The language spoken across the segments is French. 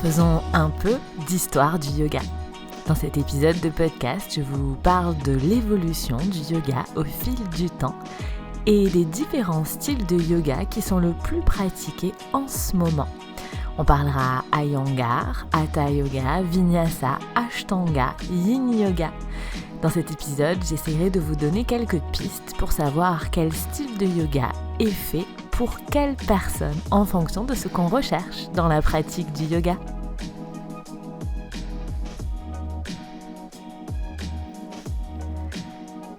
Faisons un peu d'histoire du yoga. Dans cet épisode de podcast, je vous parle de l'évolution du yoga au fil du temps et des différents styles de yoga qui sont le plus pratiqués en ce moment. On parlera Iyengar, Hatha Yoga, Vinyasa, Ashtanga, Yin Yoga. Dans cet épisode, j'essaierai de vous donner quelques pistes pour savoir quel style de yoga est fait pour quelle personne en fonction de ce qu'on recherche dans la pratique du yoga.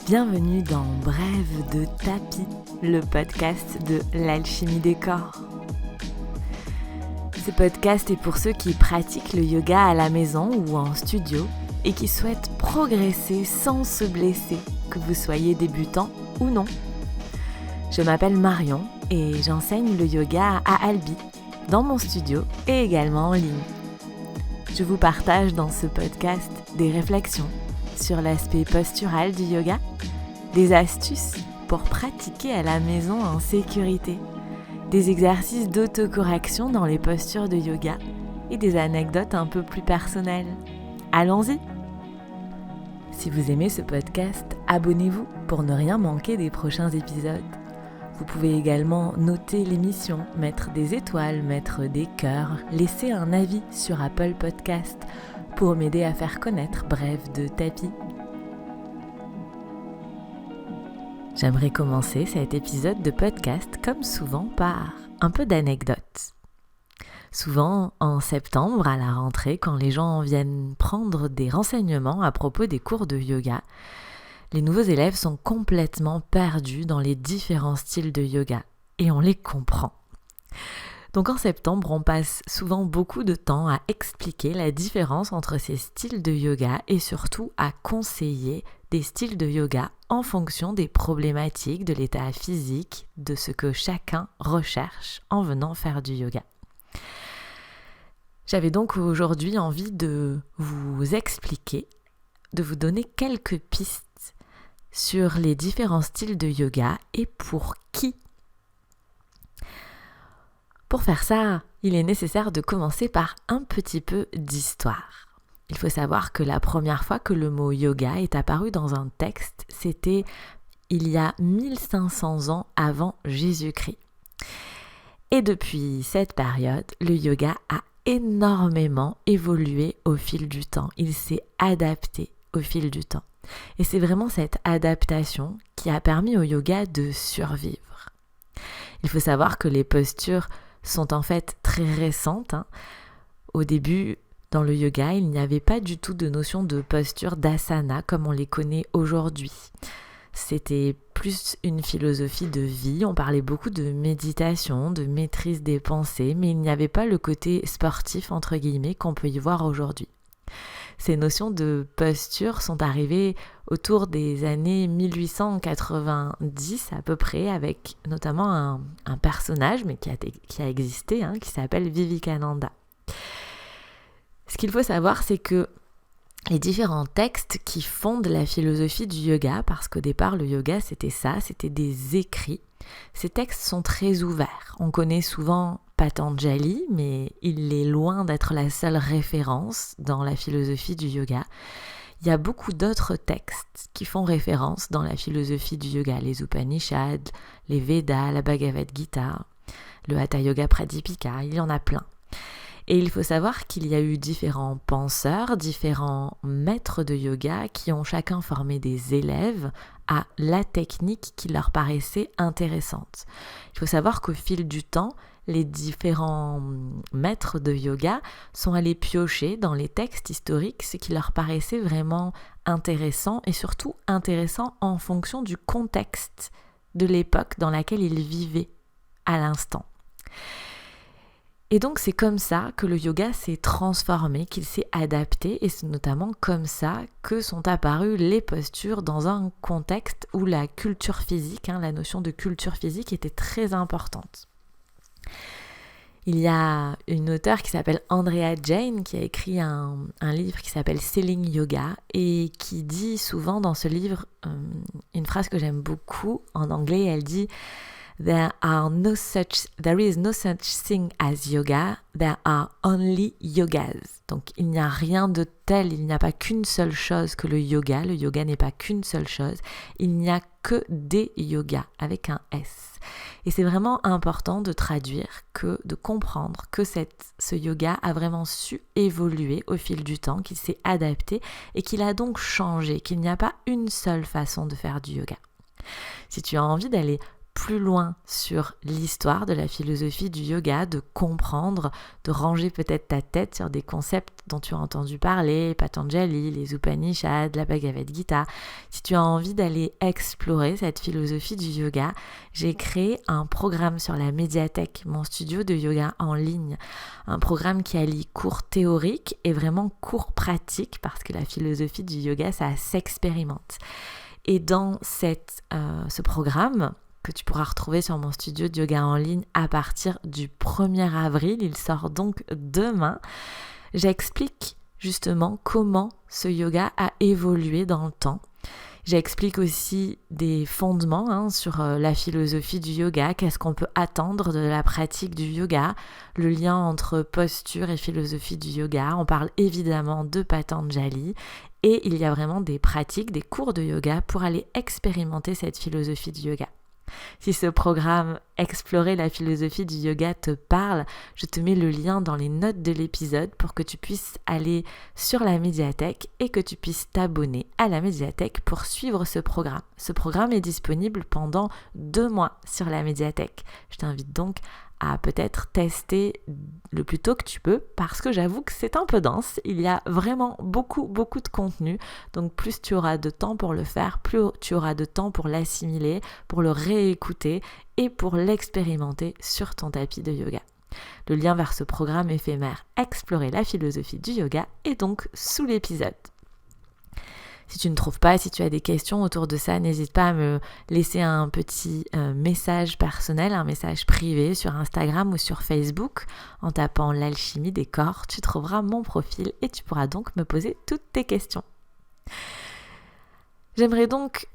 Bienvenue dans Brève de tapis, le podcast de l'alchimie des corps. Ce podcast est pour ceux qui pratiquent le yoga à la maison ou en studio et qui souhaitent progresser sans se blesser, que vous soyez débutant ou non. Je m'appelle Marion et j'enseigne le yoga à Albi, dans mon studio et également en ligne. Je vous partage dans ce podcast des réflexions sur l'aspect postural du yoga, des astuces pour pratiquer à la maison en sécurité, des exercices d'autocorrection dans les postures de yoga et des anecdotes un peu plus personnelles. Allons-y! Si vous aimez ce podcast, abonnez-vous pour ne rien manquer des prochains épisodes. Vous pouvez également noter l'émission, mettre des étoiles, mettre des cœurs, laisser un avis sur Apple Podcast pour m'aider à faire connaître Brève de tapis. J'aimerais commencer cet épisode de podcast comme souvent par un peu d'anecdotes. Souvent en septembre à la rentrée, quand les gens viennent prendre des renseignements à propos des cours de yoga, les nouveaux élèves sont complètement perdus dans les différents styles de yoga et on les comprend. Donc en septembre, on passe souvent beaucoup de temps à expliquer la différence entre ces styles de yoga et surtout à conseiller des styles de yoga en fonction des problématiques, de l'état physique, de ce que chacun recherche en venant faire du yoga. J'avais donc aujourd'hui envie de vous expliquer, de vous donner quelques pistes sur les différents styles de yoga et pour qui. Pour faire ça, il est nécessaire de commencer par un petit peu d'histoire. Il faut savoir que la première fois que le mot yoga est apparu dans un texte, c'était il y a 1500 ans avant Jésus-Christ. Et depuis cette période, le yoga a énormément évolué au fil du temps. Il s'est adapté au fil du temps. Et c'est vraiment cette adaptation qui a permis au yoga de survivre. Il faut savoir que les postures sont en fait très récentes. Au début, dans le yoga, il n'y avait pas du tout de notion de posture d'asana comme on les connaît aujourd'hui. C'était plus une philosophie de vie, on parlait beaucoup de méditation, de maîtrise des pensées, mais il n'y avait pas le côté sportif, entre guillemets, qu'on peut y voir aujourd'hui. Ces notions de posture sont arrivées autour des années 1890 à peu près, avec notamment un personnage, mais qui a existé, qui s'appelle Vivekananda. Ce qu'il faut savoir, c'est que les différents textes qui fondent la philosophie du yoga, parce qu'au départ le yoga c'était ça, c'était des écrits. Ces textes sont très ouverts. On connaît souvent Patanjali, mais il est loin d'être la seule référence dans la philosophie du yoga. Il y a beaucoup d'autres textes qui font référence dans la philosophie du yoga, les Upanishads, les Védas, la Bhagavad Gita, le Hatha Yoga Pradipika, il y en a plein. Et il faut savoir qu'il y a eu différents penseurs, différents maîtres de yoga qui ont chacun formé des élèves à la technique qui leur paraissait intéressante. Il faut savoir qu'au fil du temps, les différents maîtres de yoga sont allés piocher dans les textes historiques ce qui leur paraissait vraiment intéressant et surtout intéressant en fonction du contexte de l'époque dans laquelle ils vivaient à l'instant. Et donc c'est comme ça que le yoga s'est transformé, qu'il s'est adapté et c'est notamment comme ça que sont apparues les postures dans un contexte où la culture physique, la notion de culture physique était très importante. Il y a une auteure qui s'appelle Andrea Jain qui a écrit un livre qui s'appelle Selling Yoga et qui dit souvent dans ce livre une phrase que j'aime beaucoup en anglais, elle dit There is no such thing as yoga, there are only yogas. Donc il n'y a rien de tel, il n'y a pas qu'une seule chose que le yoga n'est pas qu'une seule chose, il n'y a que des yogas avec un S. Et c'est vraiment important de traduire, de comprendre que ce yoga a vraiment su évoluer au fil du temps, qu'il s'est adapté et qu'il a donc changé, qu'il n'y a pas une seule façon de faire du yoga. Si tu as envie d'aller plus loin sur l'histoire de la philosophie du yoga, de comprendre, de ranger peut-être ta tête sur des concepts dont tu as entendu parler, Patanjali, les Upanishads, la Bhagavad Gita. Si tu as envie d'aller explorer cette philosophie du yoga, j'ai créé un programme sur la médiathèque, mon studio de yoga en ligne. Un programme qui allie cours théoriques et vraiment cours pratiques parce que la philosophie du yoga, ça s'expérimente. Et dans ce programme, que tu pourras retrouver sur mon studio de yoga en ligne à partir du 1er avril. Il sort donc demain. J'explique justement comment ce yoga a évolué dans le temps. J'explique aussi des fondements sur la philosophie du yoga, qu'est-ce qu'on peut attendre de la pratique du yoga, le lien entre posture et philosophie du yoga. On parle évidemment de Patanjali et il y a vraiment des pratiques, des cours de yoga pour aller expérimenter cette philosophie du yoga. Si ce programme Explorer la philosophie du yoga te parle, je te mets le lien dans les notes de l'épisode pour que tu puisses aller sur la médiathèque et que tu puisses t'abonner à la médiathèque pour suivre ce programme. Ce programme est disponible pendant 2 mois sur la médiathèque. Je t'invite donc à peut-être tester le plus tôt que tu peux parce que j'avoue que c'est un peu dense. Il y a vraiment beaucoup de contenu. Donc plus tu auras de temps pour le faire, plus tu auras de temps pour l'assimiler, pour le réécouter et pour l'expérimenter sur ton tapis de yoga. Le lien vers ce programme éphémère Explorer la philosophie du yoga est donc sous l'épisode. Si tu ne trouves pas, si tu as des questions autour de ça, n'hésite pas à me laisser un petit message personnel, un message privé sur Instagram ou sur Facebook. En tapant l'alchimie des corps, tu trouveras mon profil et tu pourras donc me poser toutes tes questions. J'aimerais donc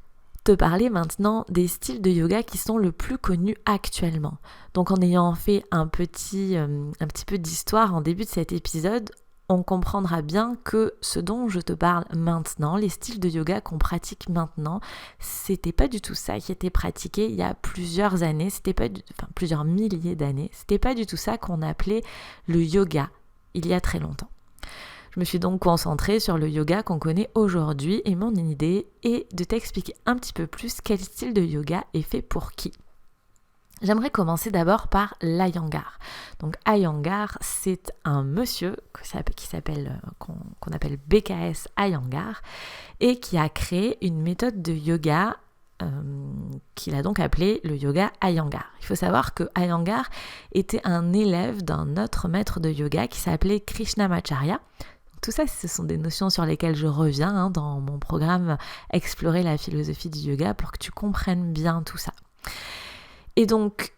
te parler maintenant des styles de yoga qui sont le plus connus actuellement. Donc en ayant fait un petit peu d'histoire en début de cet épisode, on comprendra bien que ce dont je te parle maintenant, les styles de yoga qu'on pratique maintenant, c'était pas du tout ça qui était pratiqué il y a plusieurs années, plusieurs milliers d'années. C'était pas du tout ça qu'on appelait le yoga il y a très longtemps. Je me suis donc concentrée sur le yoga qu'on connaît aujourd'hui et mon idée est de t'expliquer un petit peu plus quel style de yoga est fait pour qui. J'aimerais commencer d'abord par l'Iyengar. Donc Iyengar, c'est un monsieur qu'on appelle BKS Iyengar et qui a créé une méthode de yoga qu'il a donc appelée le yoga Iyengar. Il faut savoir que Iyengar était un élève d'un autre maître de yoga qui s'appelait Krishnamacharya. Tout ça, ce sont des notions sur lesquelles je reviens dans mon programme Explorer la philosophie du yoga pour que tu comprennes bien tout ça. Et donc,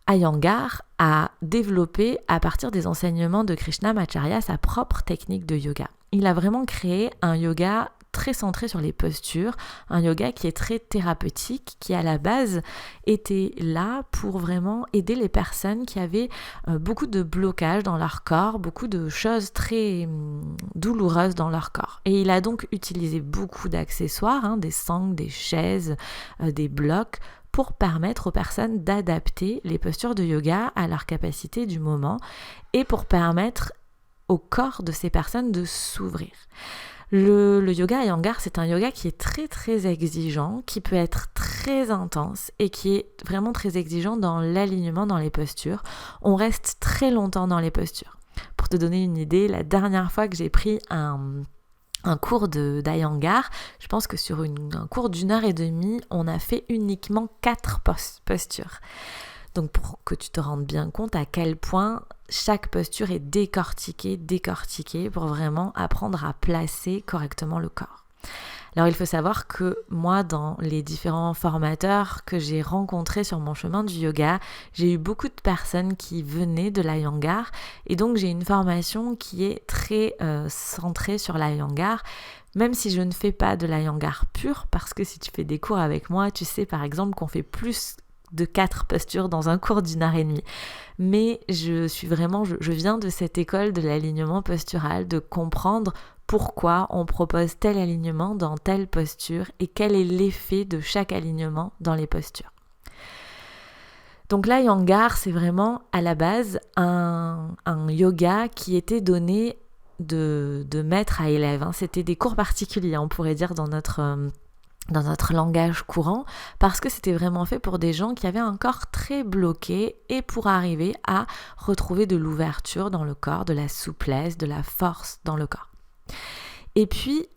Iyengar a développé, à partir des enseignements de Krishnamacharya, sa propre technique de yoga. Il a vraiment créé un yoga très centré sur les postures, un yoga qui est très thérapeutique, qui à la base était là pour vraiment aider les personnes qui avaient beaucoup de blocages dans leur corps, beaucoup de choses très douloureuses dans leur corps. Et il a donc utilisé beaucoup d'accessoires, des sangles, des chaises, des blocs, pour permettre aux personnes d'adapter les postures de yoga à leur capacité du moment et pour permettre au corps de ces personnes de s'ouvrir. Le yoga Iyengar, c'est un yoga qui est très très exigeant, qui peut être très intense et qui est vraiment très exigeant dans l'alignement dans les postures. On reste très longtemps dans les postures. Pour te donner une idée, la dernière fois que j'ai pris un cours d'Iyengar, je pense que sur un cours d'1h30, on a fait uniquement 4 postures. Donc pour que tu te rendes bien compte à quel point chaque posture est décortiquée pour vraiment apprendre à placer correctement le corps. Alors il faut savoir que moi, dans les différents formateurs que j'ai rencontrés sur mon chemin du yoga, j'ai eu beaucoup de personnes qui venaient de l'Iyengar et donc j'ai une formation qui est très centrée sur l'Iyengar, même si je ne fais pas de l'Iyengar pur, parce que si tu fais des cours avec moi, tu sais par exemple qu'on fait plus de 4 postures dans un cours d'1 heure et demie. Mais je viens de cette école de l'alignement postural, de comprendre pourquoi on propose tel alignement dans telle posture et quel est l'effet de chaque alignement dans les postures. Donc l'Iyengar, c'est vraiment à la base un yoga qui était donné de maître à élève. C'était des cours particuliers, on pourrait dire, dans notre langage courant, parce que c'était vraiment fait pour des gens qui avaient un corps très bloqué et pour arriver à retrouver de l'ouverture dans le corps, de la souplesse, de la force dans le corps. Et puis,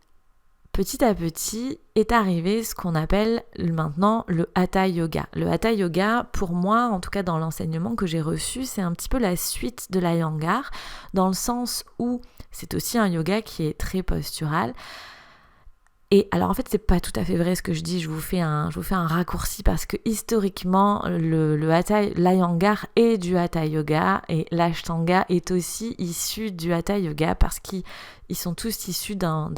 petit à petit, est arrivé ce qu'on appelle maintenant le Hatha Yoga. Le Hatha Yoga, pour moi, en tout cas dans l'enseignement que j'ai reçu, c'est un petit peu la suite de l'Iyengar, dans le sens où c'est aussi un yoga qui est très postural. Et alors en fait c'est pas tout à fait vrai ce que je dis, je vous fais un raccourci parce que historiquement l'Iyengar est du Hatha Yoga et l'Ashtanga est aussi issu du Hatha Yoga parce qu'ils sont tous issus d'un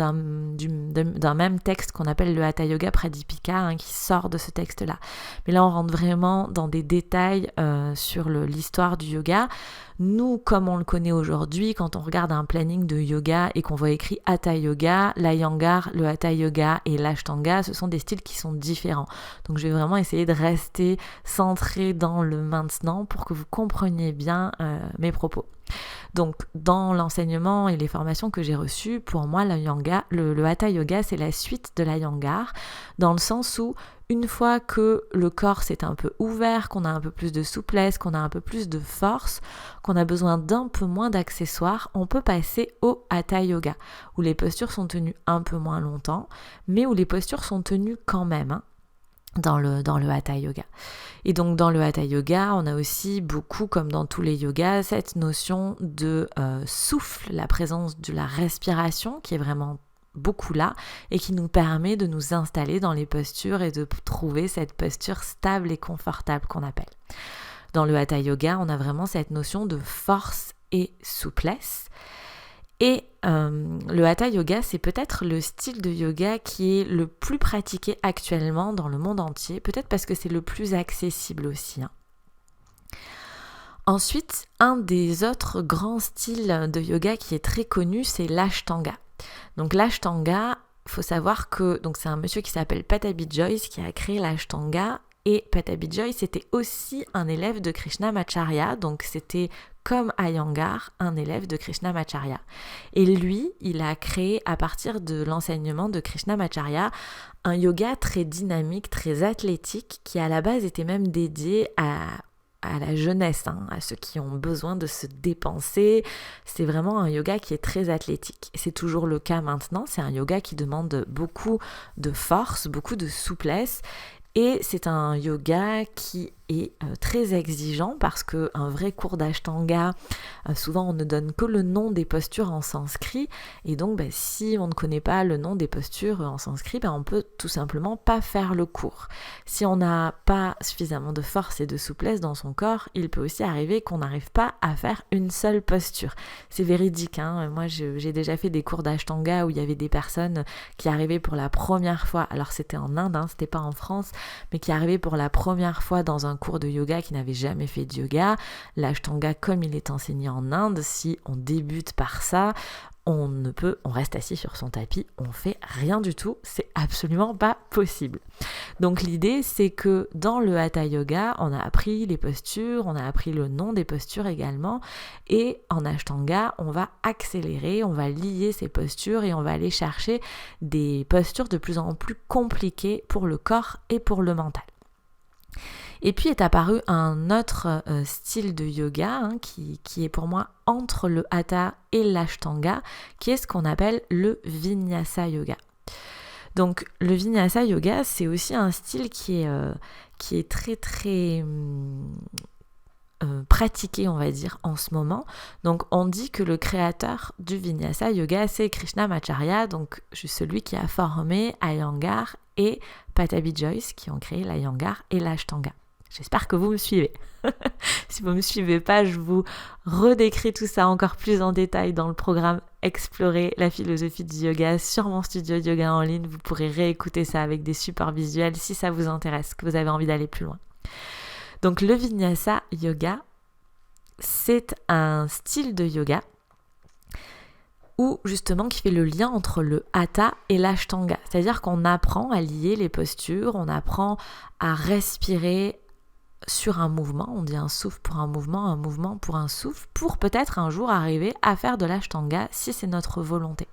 même texte qu'on appelle le Hatha Yoga Pradipika qui sort de ce texte-là. Mais là on rentre vraiment dans des détails sur l'histoire du yoga. Nous, comme on le connaît aujourd'hui, quand on regarde un planning de yoga et qu'on voit écrit Hatha Yoga, l'Iyengar, le Hatha Yoga et l'Ashtanga, ce sont des styles qui sont différents. Donc je vais vraiment essayer de rester centré dans le maintenant pour que vous compreniez bien mes propos. Donc dans l'enseignement et les formations que j'ai reçues, pour moi le Hatha Yoga c'est la suite de l'Iyengar, dans le sens où une fois que le corps s'est un peu ouvert, qu'on a un peu plus de souplesse, qu'on a un peu plus de force, qu'on a besoin d'un peu moins d'accessoires, on peut passer au Hatha Yoga, où les postures sont tenues un peu moins longtemps, mais où les postures sont tenues quand même, dans le Hatha Yoga. Et donc dans le Hatha Yoga, on a aussi beaucoup, comme dans tous les yogas, cette notion de souffle, la présence de la respiration qui est vraiment beaucoup là et qui nous permet de nous installer dans les postures et de trouver cette posture stable et confortable qu'on appelle. Dans le Hatha Yoga, on a vraiment cette notion de force et souplesse. Et le Hatha Yoga, c'est peut-être le style de yoga qui est le plus pratiqué actuellement dans le monde entier, peut-être parce que c'est le plus accessible aussi. Ensuite, un des autres grands styles de yoga qui est très connu, c'est l'Ashtanga. Donc l'Ashtanga, il faut savoir que c'est un monsieur qui s'appelle Pattabhi Jois qui a créé l'Ashtanga. Et Pattabhi Jois était aussi un élève de Krishnamacharya, donc c'était comme Iyengar, un élève de Krishnamacharya. Et lui, il a créé à partir de l'enseignement de Krishnamacharya un yoga très dynamique, très athlétique, qui à la base était même dédié à la jeunesse, à ceux qui ont besoin de se dépenser. C'est vraiment un yoga qui est très athlétique. Et c'est toujours le cas maintenant, c'est un yoga qui demande beaucoup de force, beaucoup de souplesse. Et c'est un yoga qui est très exigeant parce qu'un vrai cours d'Ashtanga, souvent on ne donne que le nom des postures en sanskrit et donc si on ne connaît pas le nom des postures en sanskrit, on peut tout simplement pas faire le cours. Si on n'a pas suffisamment de force et de souplesse dans son corps, il peut aussi arriver qu'on n'arrive pas à faire une seule posture. C'est véridique, moi j'ai déjà fait des cours d'Ashtanga où il y avait des personnes qui arrivaient pour la première fois, alors c'était en Inde, c'était pas en France, mais qui arrivaient pour la première fois dans un cours de yoga qui n'avait jamais fait de yoga. L'Ashtanga, comme il est enseigné en Inde, si on débute par ça, on reste assis sur son tapis, on fait rien du tout, c'est absolument pas possible. Donc l'idée c'est que dans le Hatha Yoga, on a appris les postures, on a appris le nom des postures également, et en Ashtanga, on va accélérer, on va lier ces postures et on va aller chercher des postures de plus en plus compliquées pour le corps et pour le mental. Et puis est apparu un autre style de yoga qui est pour moi entre le Hatha et l'Ashtanga, qui est ce qu'on appelle le Vinyasa Yoga. Donc le Vinyasa Yoga, c'est aussi un style qui est très très pratiqué, on va dire, en ce moment. Donc on dit que le créateur du Vinyasa Yoga, c'est Krishnamacharya, donc celui qui a formé Iyengar et Pattabhi Jois, qui ont créé l'Iyengar et l'Ashtanga. J'espère que vous me suivez. Si vous ne me suivez pas, je vous redécris tout ça encore plus en détail dans le programme Explorer la philosophie du yoga sur mon studio de yoga en ligne. Vous pourrez réécouter ça avec des supports visuels si ça vous intéresse, que vous avez envie d'aller plus loin. Donc le Vinyasa Yoga, c'est un style de yoga où justement qui fait le lien entre le Hatha et l'Ashtanga. C'est-à-dire qu'on apprend à lier les postures, on apprend à respirer sur un mouvement, on dit un souffle pour un mouvement pour un souffle, pour peut-être un jour arriver à faire de l'Ashtanga si c'est notre volonté.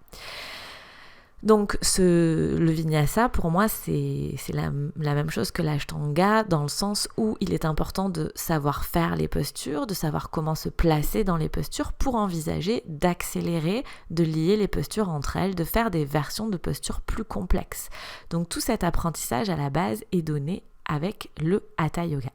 Donc le Vinyasa, pour moi, c'est la même chose que l'Ashtanga, dans le sens où il est important de savoir faire les postures, de savoir comment se placer dans les postures pour envisager d'accélérer, de lier les postures entre elles, de faire des versions de postures plus complexes. Donc tout cet apprentissage à la base est donné avec le Hatha Yoga.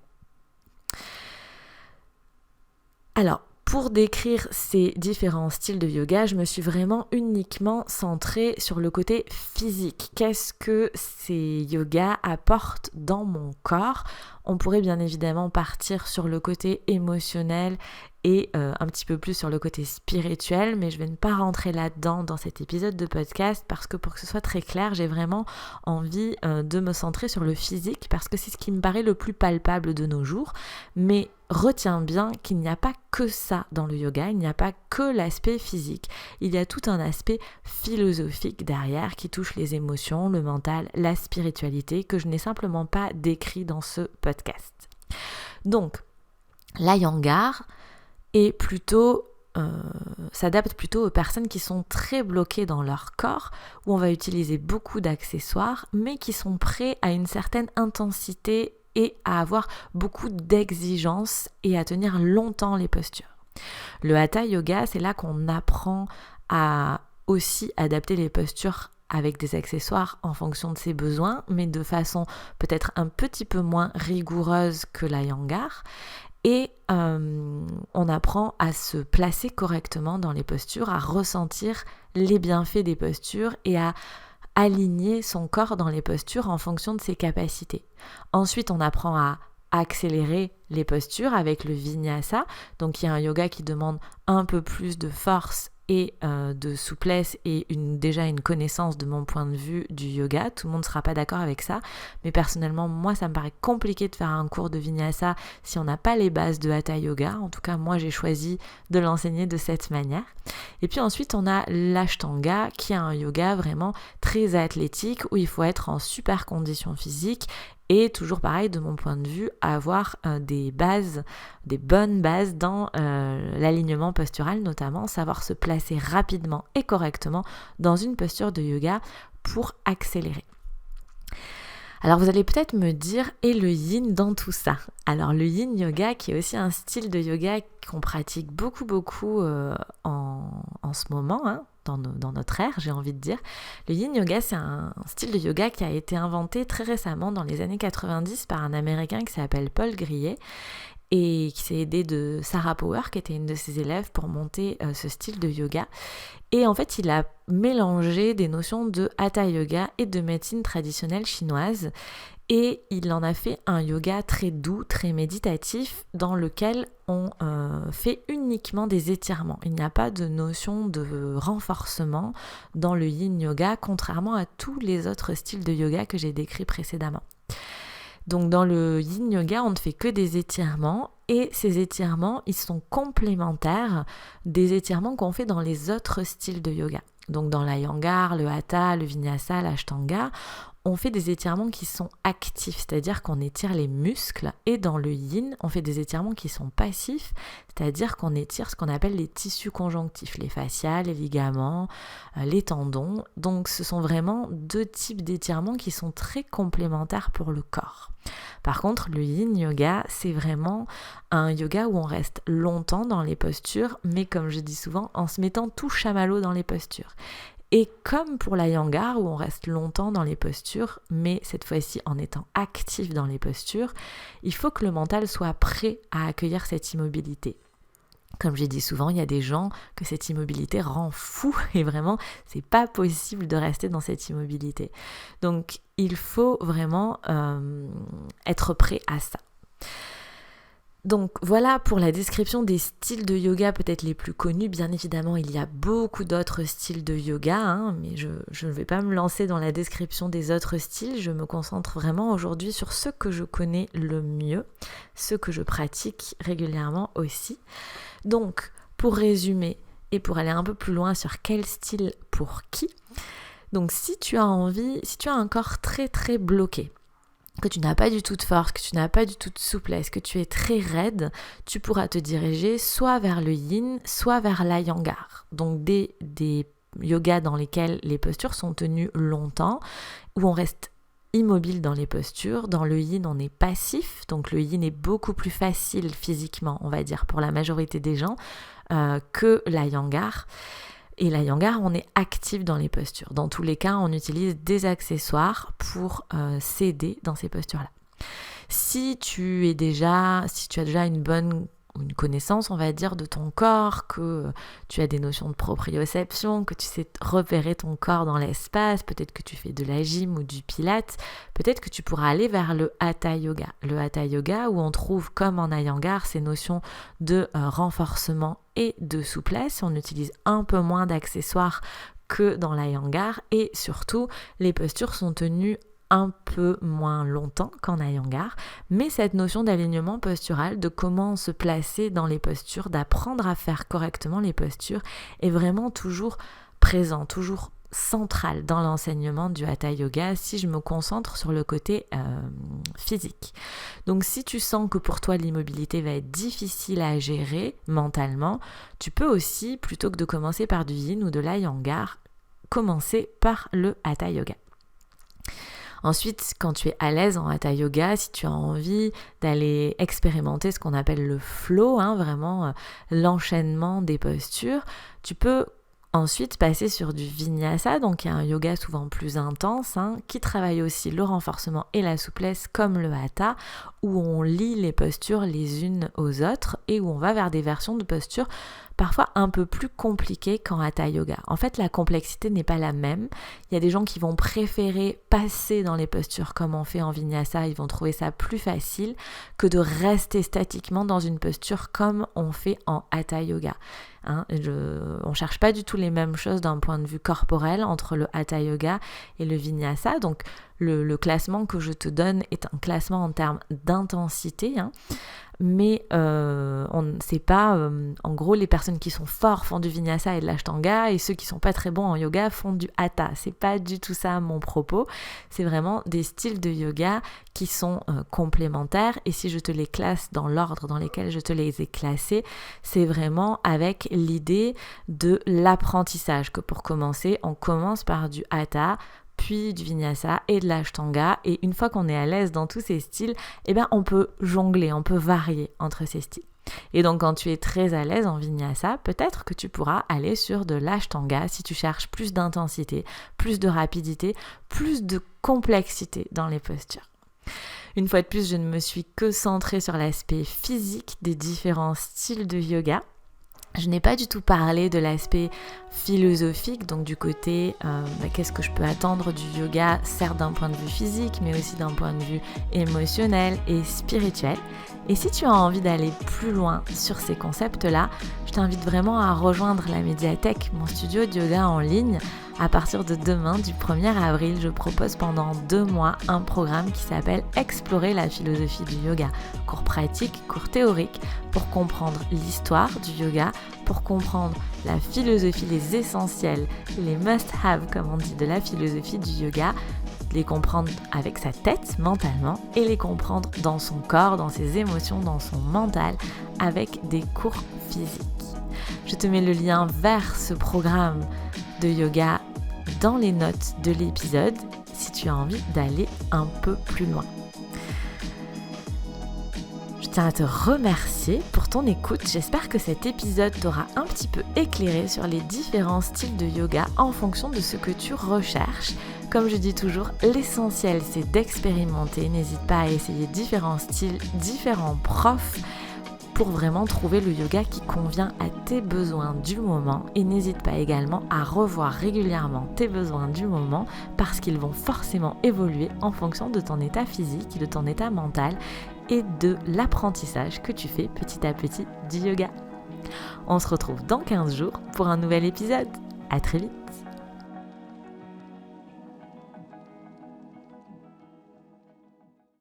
Alors, pour décrire ces différents styles de yoga, je me suis vraiment uniquement centrée sur le côté physique. Qu'est-ce que ces yogas apportent dans mon corps ? On pourrait bien évidemment partir sur le côté émotionnel et un petit peu plus sur le côté spirituel, mais je vais ne pas rentrer là-dedans dans cet épisode de podcast parce que pour que ce soit très clair, j'ai vraiment envie de me centrer sur le physique parce que c'est ce qui me paraît le plus palpable de nos jours. Mais retiens bien qu'il n'y a pas que ça dans le yoga, il n'y a pas que l'aspect physique. Il y a tout un aspect philosophique derrière qui touche les émotions, le mental, la spiritualité que je n'ai simplement pas décrit dans ce podcast. Donc, l'Iyengar s'adapte plutôt aux personnes qui sont très bloquées dans leur corps, où on va utiliser beaucoup d'accessoires, mais qui sont prêts à une certaine intensité et à avoir beaucoup d'exigences et à tenir longtemps les postures. Le Hatha Yoga, c'est là qu'on apprend à aussi adapter les postures avec des accessoires en fonction de ses besoins, mais de façon peut-être un petit peu moins rigoureuse que l'Iyengar. Et on apprend à se placer correctement dans les postures, à ressentir les bienfaits des postures et à aligner son corps dans les postures en fonction de ses capacités. Ensuite, on apprend à accélérer les postures avec le Vinyasa. Donc, il y a un yoga qui demande un peu plus de force et de souplesse et déjà une connaissance de mon point de vue du yoga. Tout le monde ne sera pas d'accord avec ça, mais personnellement, moi, ça me paraît compliqué de faire un cours de Vinyasa si on n'a pas les bases de Hatha Yoga. En tout cas, moi, j'ai choisi de l'enseigner de cette manière. Et puis ensuite, on a l'Ashtanga, qui est un yoga vraiment très athlétique, où il faut être en super condition physique et toujours pareil, de mon point de vue, avoir des bonnes bases dans l'alignement postural, notamment savoir se placer rapidement et correctement dans une posture de yoga pour accélérer. Alors vous allez peut-être me dire, et le yin dans tout ça ? Alors le yin yoga, qui est aussi un style de yoga qu'on pratique beaucoup en ce moment, dans notre ère, j'ai envie de dire. Le yin yoga, c'est un style de yoga qui a été inventé très récemment dans les années 90 par un Américain qui s'appelle Paul Grillet et qui s'est aidé de Sarah Power, qui était une de ses élèves, pour monter ce style de yoga. Et en fait, il a mélangé des notions de Hatha Yoga et de médecine traditionnelle chinoise. Et il en a fait un yoga très doux, très méditatif, dans lequel on fait uniquement des étirements. Il n'y a pas de notion de renforcement dans le yin yoga, contrairement à tous les autres styles de yoga que j'ai décrits précédemment. Donc dans le yin yoga, on ne fait que des étirements, et ces étirements, ils sont complémentaires des étirements qu'on fait dans les autres styles de yoga. Donc dans l'Iyengar, le Hatha, le Vinyasa, l'Ashtanga, on fait des étirements qui sont actifs, c'est-à-dire qu'on étire les muscles, et dans le yin, on fait des étirements qui sont passifs, c'est-à-dire qu'on étire ce qu'on appelle les tissus conjonctifs, les fascias, les ligaments, les tendons. Donc ce sont vraiment deux types d'étirements qui sont très complémentaires pour le corps. Par contre, le yin yoga, c'est vraiment un yoga où on reste longtemps dans les postures, mais comme je dis souvent, en se mettant tout chamallow dans les postures. Et comme pour l'Iyengar, où on reste longtemps dans les postures, mais cette fois-ci en étant actif dans les postures, il faut que le mental soit prêt à accueillir cette immobilité. Comme j'ai dit souvent, il y a des gens que cette immobilité rend fou, et vraiment, c'est pas possible de rester dans cette immobilité. Donc, il faut vraiment être prêt à ça. Donc voilà pour la description des styles de yoga peut-être les plus connus. Bien évidemment, il y a beaucoup d'autres styles de yoga, mais je ne vais pas me lancer dans la description des autres styles. Je me concentre vraiment aujourd'hui sur ceux que je connais le mieux, ceux que je pratique régulièrement aussi. Donc, pour résumer et pour aller un peu plus loin sur quel style pour qui, donc si tu as un corps très très bloqué, que tu n'as pas du tout de force, que tu n'as pas du tout de souplesse, que tu es très raide, tu pourras te diriger soit vers le yin, soit vers l'iyengar. Donc des yogas dans lesquels les postures sont tenues longtemps, où on reste immobile dans les postures. Dans le yin, on est passif, donc le yin est beaucoup plus facile physiquement, on va dire, pour la majorité des gens, que l'iyengar. Et l'iyengar, on est actif dans les postures. Dans tous les cas, on utilise des accessoires pour s'aider dans ces postures-là. Si tu as déjà une connaissance, on va dire, de ton corps, que tu as des notions de proprioception, que tu sais repérer ton corps dans l'espace, peut-être que tu fais de la gym ou du pilates, peut-être que tu pourras aller vers le hatha yoga. Le hatha yoga où on trouve, comme en iyengar, ces notions de renforcement et de souplesse. On utilise un peu moins d'accessoires que dans l'iyengar et surtout, les postures sont tenues un peu moins longtemps qu'en iyengar, mais cette notion d'alignement postural, de comment se placer dans les postures, d'apprendre à faire correctement les postures, est vraiment toujours présent, toujours central dans l'enseignement du hatha yoga si je me concentre sur le côté physique. Donc si tu sens que pour toi l'immobilité va être difficile à gérer mentalement, tu peux aussi, plutôt que de commencer par du yin ou de l'iyengar, commencer par le hatha yoga. Ensuite, quand tu es à l'aise en hatha yoga, si tu as envie d'aller expérimenter ce qu'on appelle le flow, vraiment l'enchaînement des postures, tu peux ensuite passer sur du vinyasa, donc il y a un yoga souvent plus intense, qui travaille aussi le renforcement et la souplesse comme le hatha, où on lie les postures les unes aux autres et où on va vers des versions de postures parfois un peu plus compliquées qu'en hatha yoga. En fait, la complexité n'est pas la même. Il y a des gens qui vont préférer passer dans les postures comme on fait en vinyasa, ils vont trouver ça plus facile que de rester statiquement dans une posture comme on fait en hatha yoga. On ne cherche pas du tout les mêmes choses d'un point de vue corporel entre le hatha yoga et le vinyasa. Donc le classement que je te donne est un classement en termes d'intensité, mais c'est pas en gros les personnes qui sont forts font du vinyasa et de l'ashtanga et ceux qui sont pas très bons en yoga font du hatha. C'est pas du tout ça mon propos, c'est vraiment des styles de yoga qui sont complémentaires, et si je te les classe dans l'ordre dans lequel je te les ai classés, c'est vraiment avec l'idée de l'apprentissage, que pour commencer on commence par du hatha, puis du vinyasa et de l'ashtanga, et une fois qu'on est à l'aise dans tous ces styles, on peut jongler, on peut varier entre ces styles. Et donc quand tu es très à l'aise en vinyasa, peut-être que tu pourras aller sur de l'ashtanga si tu cherches plus d'intensité, plus de rapidité, plus de complexité dans les postures. Une fois de plus, je ne me suis que centrée sur l'aspect physique des différents styles de yoga. Je n'ai pas du tout parlé de l'aspect philosophique, donc du côté qu'est-ce que je peux attendre du yoga, certes d'un point de vue physique, mais aussi d'un point de vue émotionnel et spirituel. Et si tu as envie d'aller plus loin sur ces concepts-là, je t'invite vraiment à rejoindre la médiathèque, mon studio de yoga en ligne. À partir de demain, du 1er avril, je propose pendant 2 mois un programme qui s'appelle Explorer la philosophie du yoga. Cours pratique, cours théorique, pour comprendre l'histoire du yoga, pour comprendre la philosophie, les essentiels, les must-have, comme on dit, de la philosophie du yoga, les comprendre avec sa tête, mentalement, et les comprendre dans son corps, dans ses émotions, dans son mental, avec des cours physiques. Je te mets le lien vers ce programme de yoga dans les notes de l'épisode si tu as envie d'aller un peu plus loin. Je tiens à te remercier pour ton écoute. J'espère que cet épisode t'aura un petit peu éclairé sur les différents styles de yoga en fonction de ce que tu recherches. Comme je dis toujours, l'essentiel c'est d'expérimenter. N'hésite pas à essayer différents styles, différents profs, pour vraiment trouver le yoga qui convient à tes besoins du moment, et n'hésite pas également à revoir régulièrement tes besoins du moment parce qu'ils vont forcément évoluer en fonction de ton état physique, de ton état mental et de l'apprentissage que tu fais petit à petit du yoga. On se retrouve dans 15 jours pour un nouvel épisode. À très vite.